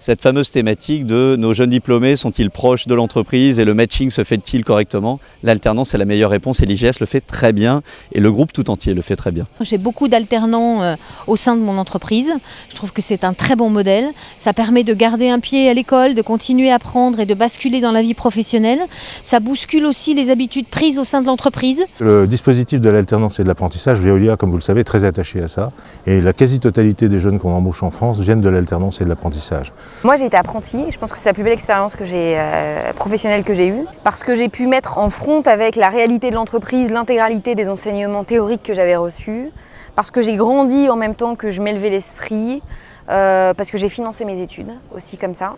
cette fameuse thématique de nos jeunes diplômés sont-ils proches de l'entreprise et le matching se fait-il correctement? L'alternance est la meilleure réponse et l'IGS le fait très bien et le groupe tout entier le fait très bien. J'ai beaucoup d'alternants au sein de mon entreprise. Je trouve que c'est un très bon modèle. Ça permet de garder un pied à l'école, de continuer à apprendre et de basculer dans la vie professionnelle. Ça bouscule aussi les habitudes prises au sein de l'entreprise. Le dispositif de l'alternance et de l'apprentissage, Veolia, comme vous le savez, est très attaché à ça. Et la quasi-totalité des jeunes qu'on embauche en France viennent de l'alternance et de l'apprentissage. Moi, j'ai été apprentie et je pense que c'est la plus belle expérience professionnelle que j'ai eue. Parce que j'ai pu mettre en front avec la réalité de l'entreprise, l'intégralité des enseignements théoriques que j'avais reçus. Parce que j'ai grandi en même temps que je m'élevais l'esprit. Parce que j'ai financé mes études aussi comme ça.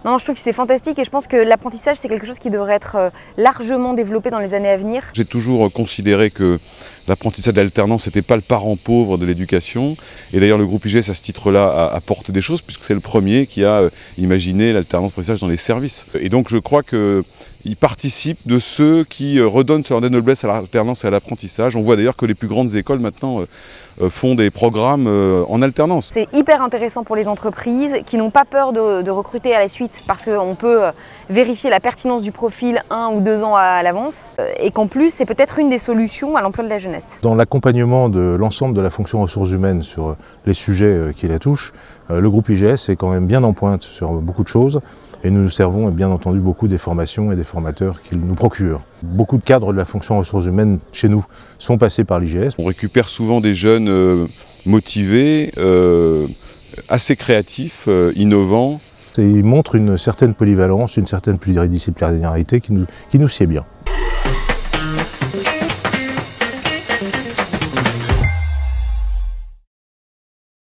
Non, je trouve que c'est fantastique et je pense que l'apprentissage c'est quelque chose qui devrait être largement développé dans les années à venir. J'ai toujours considéré que l'apprentissage de l'alternance n'était pas le parent pauvre de l'éducation. Et d'ailleurs le groupe IGS à ce titre-là apporte des choses puisque c'est le premier qui a imaginé l'alternance-apprentissage dans les services. Et donc je crois qu'il participe de ceux qui redonnent leur noblesse à l'alternance et à l'apprentissage. On voit d'ailleurs que les plus grandes écoles maintenant font des programmes en alternance. C'est hyper intéressant pour les entreprises qui n'ont pas peur de recruter à la suite parce qu'on peut vérifier la pertinence du profil 1 ou 2 ans à l'avance et qu'en plus c'est peut-être une des solutions à l'emploi de la jeunesse. Dans l'accompagnement de l'ensemble de la fonction ressources humaines sur les sujets qui la touchent, le groupe IGS est quand même bien en pointe sur beaucoup de choses. Et nous nous servons bien entendu beaucoup des formations et des formateurs qu'ils nous procurent. Beaucoup de cadres de la fonction ressources humaines chez nous sont passés par l'IGS. On récupère souvent des jeunes motivés, assez créatifs, innovants. Ils montrent une certaine polyvalence, une certaine pluridisciplinarité qui nous sied bien.